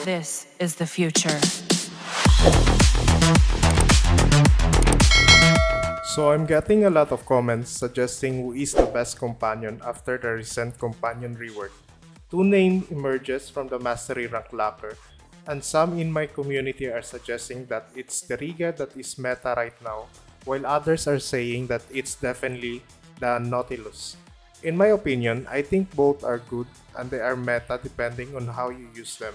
This is the future. So I'm getting a lot of comments suggesting who is the best companion after the recent companion rework. Two names emerges from the mastery rank locker, and some in my community are suggesting that it's the Riga that is meta right now, while others are saying that it's definitely the Nautilus. In my opinion, I think both are good and they are meta depending on how you use them.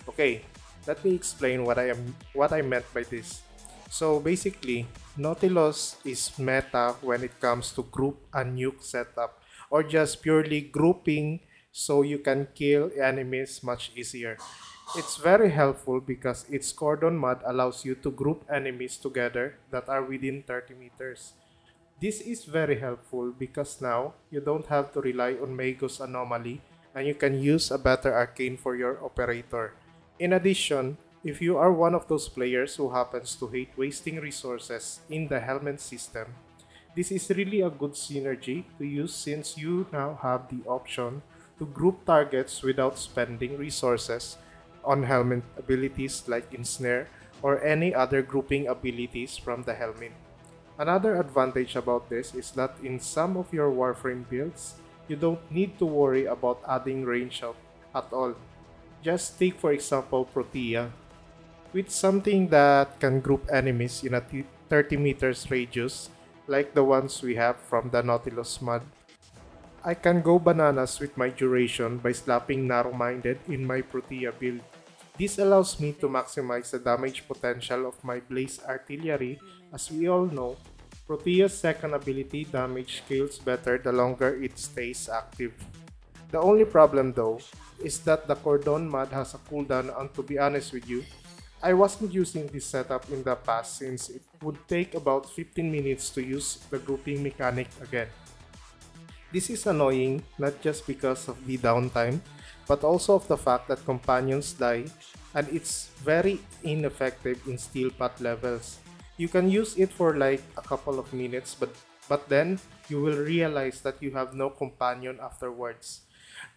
Okay, let me explain what I meant by this. So basically, Nautilus is meta when it comes to group and nuke setup or just purely grouping so you can kill enemies much easier. It's very helpful because its cordon mod allows you to group enemies together that are within 30 meters. This is very helpful because now you don't have to rely on Mago's anomaly and you can use a better arcane for your operator. In addition, if you are one of those players who happens to hate wasting resources in the helmet system, this is really a good synergy to use since you now have the option to group targets without spending resources on helmet abilities like Ensnare or any other grouping abilities from the helmet. Another advantage about this is that in some of your Warframe builds, you don't need to worry about adding range out at all. Just take for example Protea. With something that can group enemies in a 30 meters radius, like the ones we have from the Nautilus mod, I can go bananas with my duration by slapping narrow-minded in my Protea build. This allows me to maximize the damage potential of my Blaze Artillery. As we all know, Protea's second ability damage scales better the longer it stays active. The only problem though is that the Cordon mod has a cooldown, and to be honest with you, I wasn't using this setup in the past since it would take about 15 minutes to use the grouping mechanic again. This is annoying not just because of the downtime, but also of the fact that companions die and it's very ineffective in steel pot levels. You can use it for like a couple of minutes, but then you will realize that you have no companion afterwards.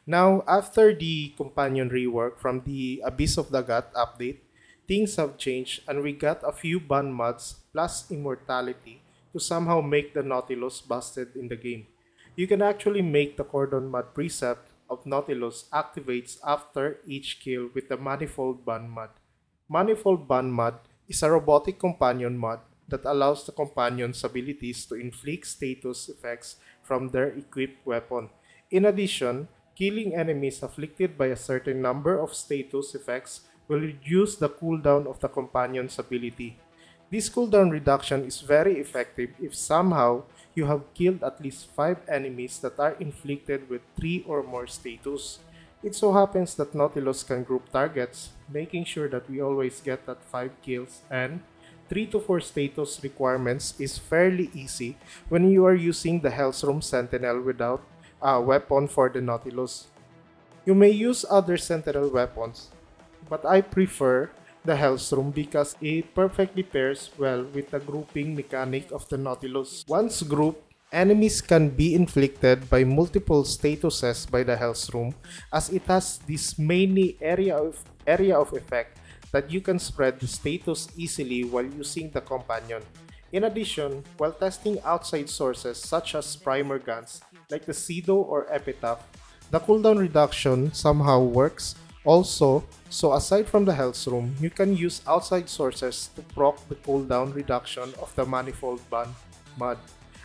Now, after the companion rework from the Abyss of Dagath update, things have changed and we got a few ban mods plus immortality to somehow make the Nautilus busted in the game. You can actually make the cordon mod precept of Nautilus activates after each kill with the Manifold Ban mod. Manifold Ban mod is a robotic companion mod that allows the companion's abilities to inflict status effects from their equipped weapon. In addition, killing enemies afflicted by a certain number of status effects will reduce the cooldown of the companion's ability. This cooldown reduction is very effective if somehow you have killed at least 5 enemies that are inflicted with 3 or more status. It so happens that Nautilus can group targets, making sure that we always get that 5 kills, and 3 to 4 status requirements is fairly easy when you are using the Hellsroom Sentinel without a weapon for the Nautilus. You may use other Sentinel weapons, but I prefer the Hellsroom because it perfectly pairs well with the grouping mechanic of the Nautilus. Once grouped, enemies can be inflicted by multiple statuses by the Hellsroom as it has this many area of effect that you can spread the status easily while using the companion. In addition, while testing outside sources such as primer guns like the Sido or Epitaph, the cooldown reduction somehow works also, so aside from the Hellsroom, you can use outside sources to proc the cooldown reduction of the Manifold Ban mod.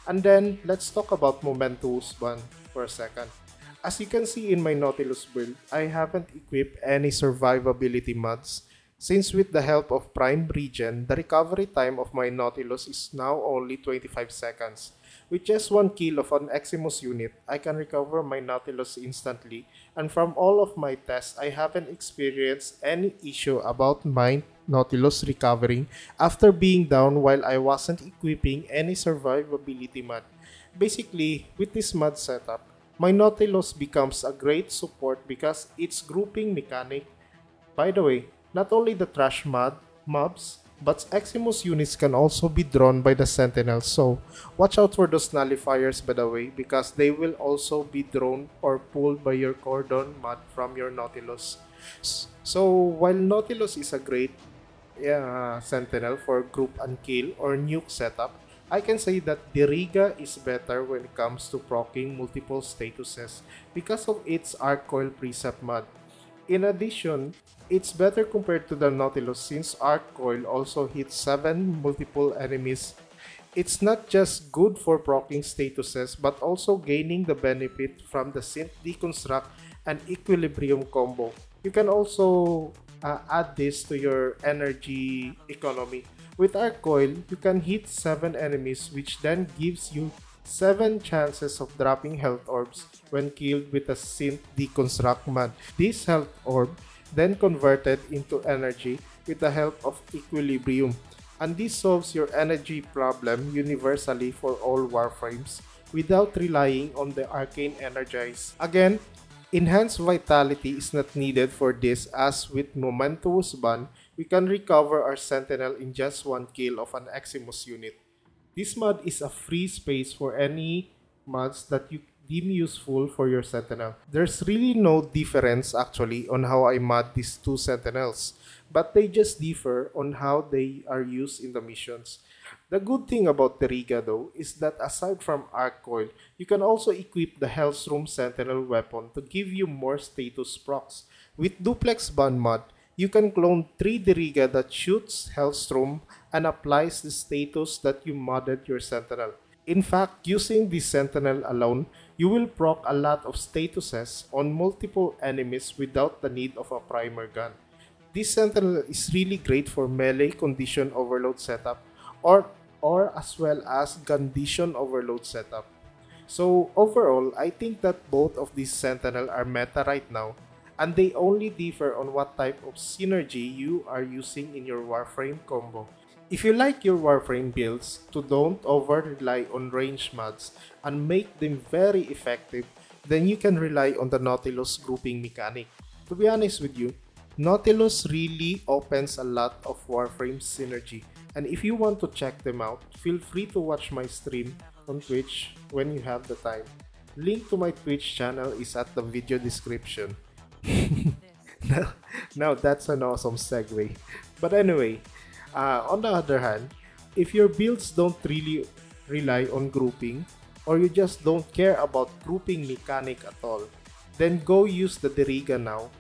And then, let's talk about Momentus Ban for a second. As you can see in my Nautilus build, I haven't equipped any survivability mods, since with the help of Prime Regen, the recovery time of my Nautilus is now only 25 seconds. With just one kill of an Eximus unit, I can recover my Nautilus instantly, and from all of my tests, I haven't experienced any issue about my Nautilus recovering after being down while I wasn't equipping any survivability mod. Basically, with this mod setup, my Nautilus becomes a great support because its grouping mechanic. By the way, not only the trash mobs, but Eximus units can also be drawn by the Sentinels, so watch out for those nullifiers by the way, because they will also be drawn or pulled by your Cordon mod from your Nautilus. So while Nautilus is a great Sentinel for group and kill or nuke setup, I can say that Diriga is better when it comes to proccing multiple statuses because of its arc coil preset mod. In addition, it's better compared to the Nautilus since arc coil also hits 7 multiple enemies. It's not just good for proccing statuses but also gaining the benefit from the synth deconstruct and equilibrium combo. You can also add this to your energy economy. With Arc Coil, you can hit 7 enemies which then gives you 7 chances of dropping health orbs when killed with a synth deconstruct mod. This health orb then converted into energy with the help of equilibrium, and this solves your energy problem universally for all Warframes without relying on the Arcane Energize. Again, enhanced vitality is not needed for this, as with Momentuous Ban, we can recover our Sentinel in just 1 kill of an Eximus unit. This mod is a free space for any mods that you deem useful for your Sentinel. There's really no difference actually on how I mod these two Sentinels, but they just differ on how they are used in the missions. The good thing about the Riga though is that aside from Arc Coil, you can also equip the Hellstrom Sentinel weapon to give you more status procs. With Duplex Bond mod, you can clone 3 Diriga that shoots Hellstrom and applies the status that you modded your Sentinel. In fact, using this Sentinel alone, you will proc a lot of statuses on multiple enemies without the need of a primer gun. This Sentinel is really great for melee condition overload setup or as well as condition overload setup. So overall, I think that both of these Sentinel are meta right now, and they only differ on what type of synergy you are using in your Warframe combo. If you like your Warframe builds to don't over rely on range mods and make them very effective, then you can rely on the Nautilus grouping mechanic. To be honest with you, Nautilus really opens a lot of Warframe synergy, and if you want to check them out, feel free to watch my stream on Twitch when you have the time. Link to my Twitch channel is at the video description. Now that's an awesome segue. But anyway, on the other hand, if your builds don't really rely on grouping, or you just don't care about grouping mechanic at all, then go use the Diriga now,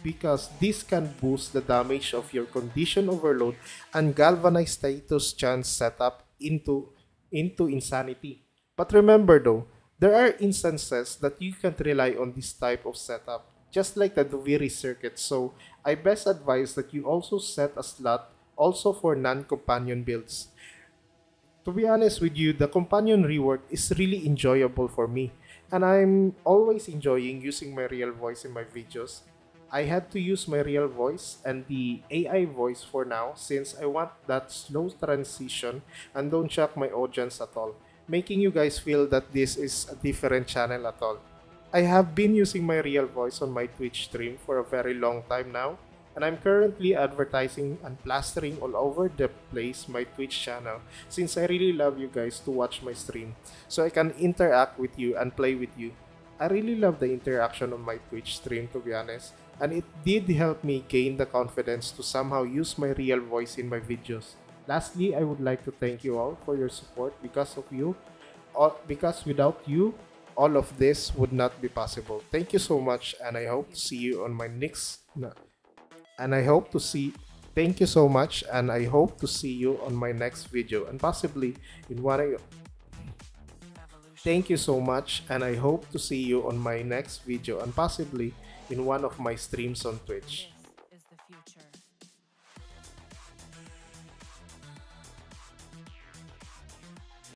because this can boost the damage of your condition overload and galvanize status chance setup into insanity. But remember though, there are instances that you can't rely on this type of setup, just like the Duviri circuit, so I best advise that you also set a slot also for non-companion builds. To be honest with you, the companion rework is really enjoyable for me, and I'm always enjoying using my real voice in my videos. I had to use my real voice and the AI voice for now since I want that slow transition and don't shock my audience at all, making you guys feel that this is a different channel at all. I have been using my real voice on my Twitch stream for a very long time now, and I'm currently advertising and plastering all over the place my Twitch channel since I really love you guys to watch my stream so I can interact with you and play with you. I really love the interaction on my Twitch stream, to be honest, and it did help me gain the confidence to somehow use my real voice in my videos. Lastly, I would like to thank you all for your support. Because of you, because without you, all of this would not be possible. Thank you so much, and I hope to see you on my next thank you so much, and I hope to see you on my next video and possibly in one of Thank you so much, and I hope to see you on my next video and possibly in one of my streams on Twitch.